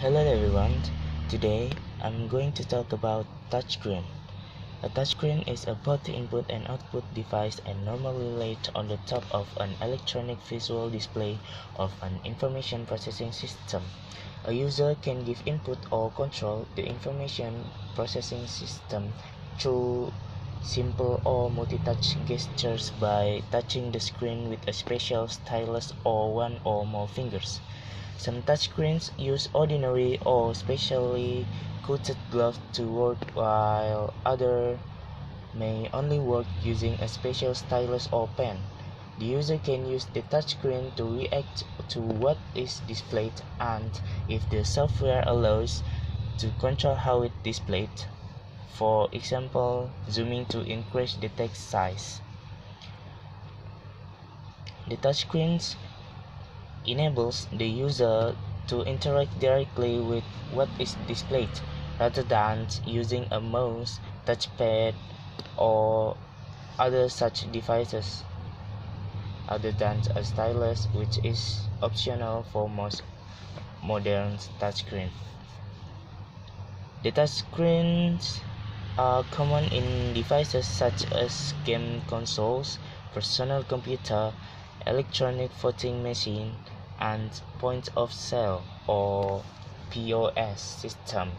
Hello everyone, today I'm going to talk about touchscreen. A touchscreen is a both input and output device and normally laid on the top of an electronic visual display of an information processing system. A user can give input or control the information processing system through simple or multi-touch gestures by touching the screen with a special stylus or one or more fingers. Some touchscreens use ordinary or specially coated gloves to work, while others may only work using a special stylus or pen. The user can use the touchscreen to react to what is displayed and, if the software allows, to control how it is displayed. For example, zooming to increase the text size. The touchscreens enables the user to interact directly with what is displayed, rather than using a mouse, touchpad, or other such devices, other than a stylus, which is optional for most modern touchscreens. The touchscreens are common in devices such as game consoles, personal computer, electronic voting machine, and point of sale or POS system.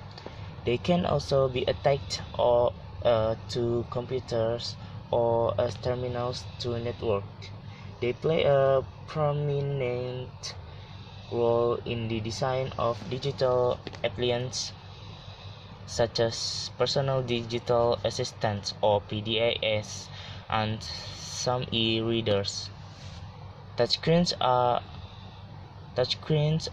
They can also be attached to computers or as terminals to network. They play a prominent role in the design of digital appliances such as personal digital assistants or PDAs and some e-readers. Touchscreens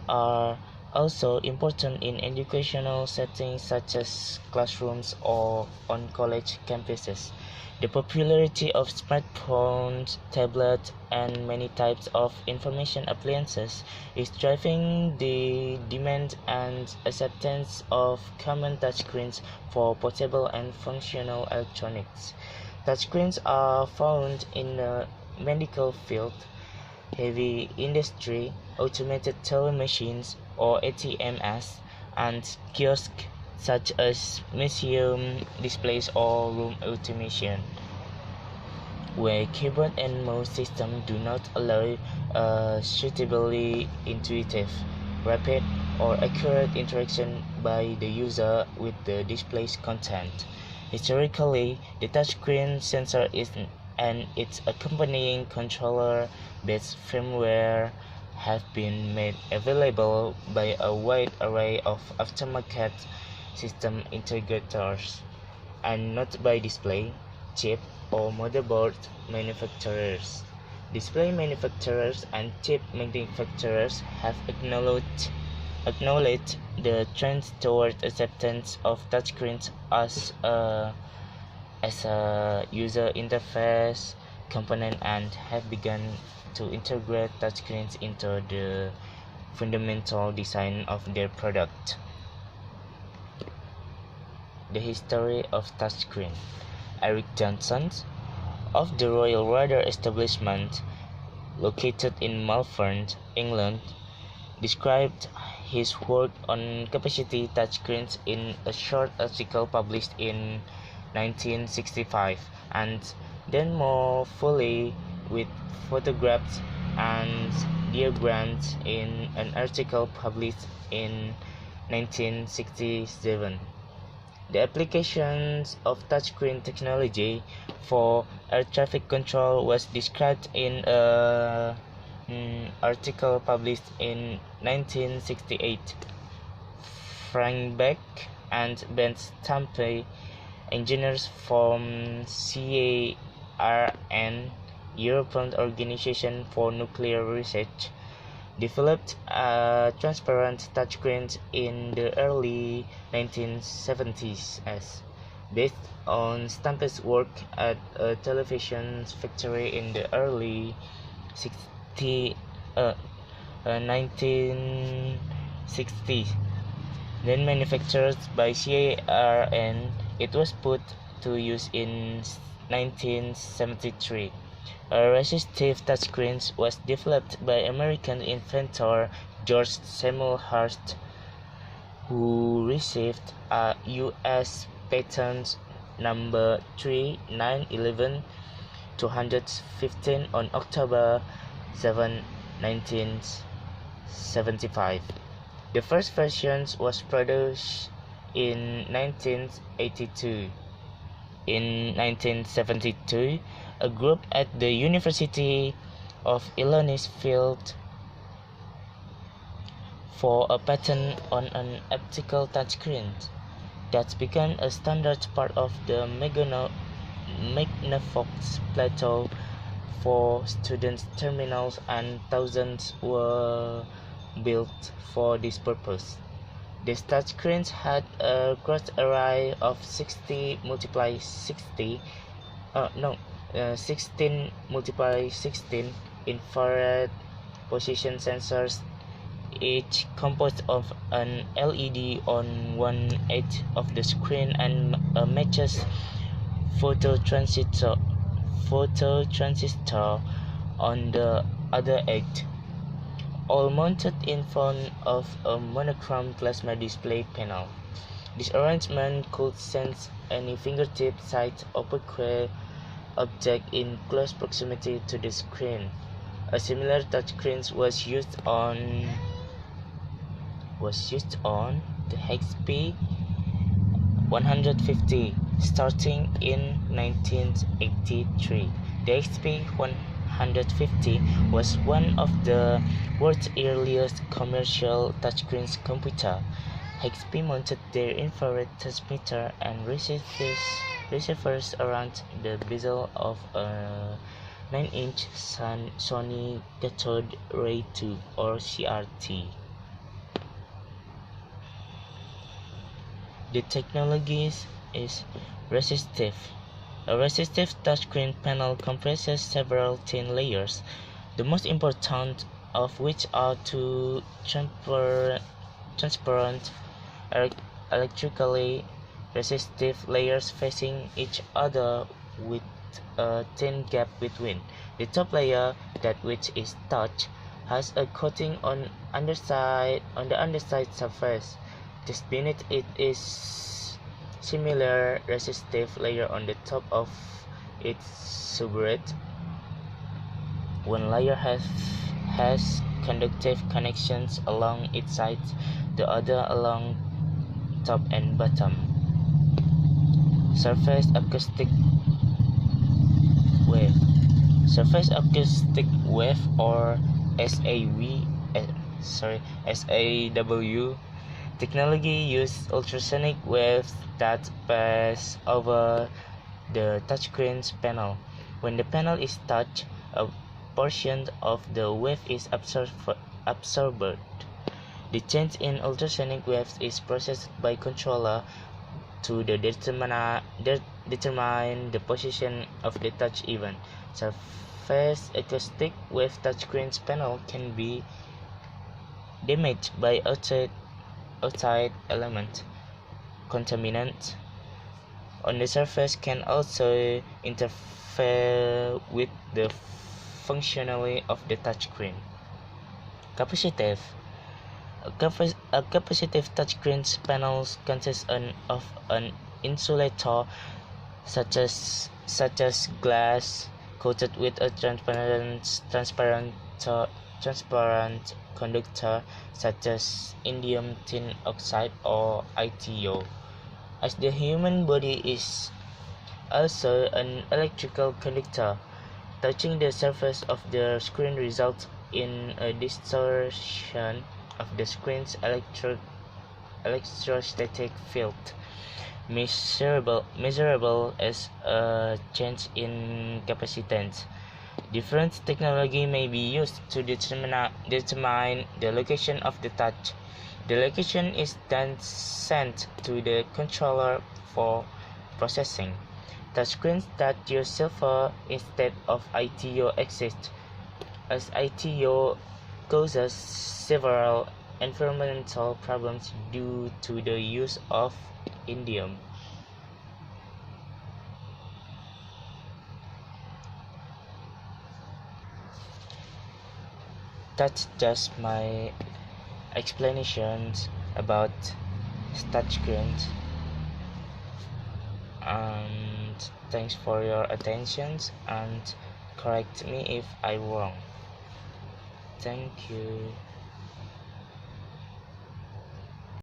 are also important in educational settings such as classrooms or on college campuses. The popularity of smartphones, tablets, and many types of information appliances is driving the demand and acceptance of common touchscreens for portable and functional electronics. Touchscreens are found in the medical field, heavy industry, automated teller machines or ATMs, and kiosks such as museum displays or room automation, where keyboard and mouse systems do not allow suitably intuitive, rapid, or accurate interaction by the user with the display's content. Historically, the touchscreen sensor and its accompanying controller-based firmware have been made available by a wide array of aftermarket system integrators, and not by display, chip, or motherboard manufacturers. Display manufacturers and chip manufacturers have acknowledged the trend toward acceptance of touchscreens as a user interface component and have begun to integrate touchscreens into the fundamental design of their product. The history of touchscreen. Eric Johnson of the Royal Radar Establishment, located in Malvern, England, described his work on capacity touchscreens in a short article published in 1965, and then more fully with photographs and diagrams in an article published in 1967. The applications of touchscreen technology for air traffic control was described in an article published in 1968. Frank Beck and Ben Stampy, engineers from CARN, European Organization for Nuclear Research, developed transparent touchscreens in the early 1970s based on Stampy's work at a television factory in the early 1960s. Then manufactured by CARN, it was put to use in 1973. A resistive touchscreen was developed by American inventor George Samuel Hurst who received a U.S. patent number 3911215 on October 7, 1975. The first version was produced in 1982. In 1972, a group at the University of Illinois filed for a patent on an optical touchscreen that became a standard part of the Magnavox Plateau for student terminals, and thousands were built for this purpose. These touchscreens had a growth array of 16 multiply 16 infrared position sensors, each composed of an LED on one edge of the screen and a matches phototransistor on the other edge, all mounted in front of a monochrome plasma display panel. This arrangement could sense any fingertip-sized opaque object in close proximity to the screen. A similar touchscreen was used on the XP 150 starting in 1983. The XP 150 was one of the world's earliest commercial touchscreen computers. XP mounted their infrared transmitter and receivers around the bezel of a 9-inch Sony cathode ray tube, or CRT. The technology is resistive. A resistive touchscreen panel comprises several thin layers, the most important of which are two transparent electrically resistive layers facing each other with a thin gap between. The top layer, that which is touch, has a coating on the underside surface. Just beneath it is similar resistive layer on the top of its substrate. One layer has conductive connections along its sides, the other along top and bottom. Surface acoustic wave, or SAW technology uses ultrasonic waves that pass over the touchscreen panel. When the panel is touched, a portion of the wave is absorbed. The change in ultrasonic waves is processed by controller to determine the position of the touch event. Surface acoustic wave touchscreen panel can be damaged by outside element. Contaminant on the surface can also interfere with the functionality of the touchscreen. Capacitive. A capacitive touchscreen panel consists of an insulator such as glass coated with a transparent conductor such as indium tin oxide or ITO. As the human body is also an electrical conductor, touching the surface of the screen results in a distortion of the screen's electrostatic field, measurable as a change in capacitance. Different technology may be used to determine the location of the touch. The location is then sent to the controller for processing. Touchscreens that use silver instead of ITO exist, as ITO causes several environmental problems due to the use of indium. That's just my explanations about touchscreens. And thanks for your attention, and correct me if I'm wrong. Thank you.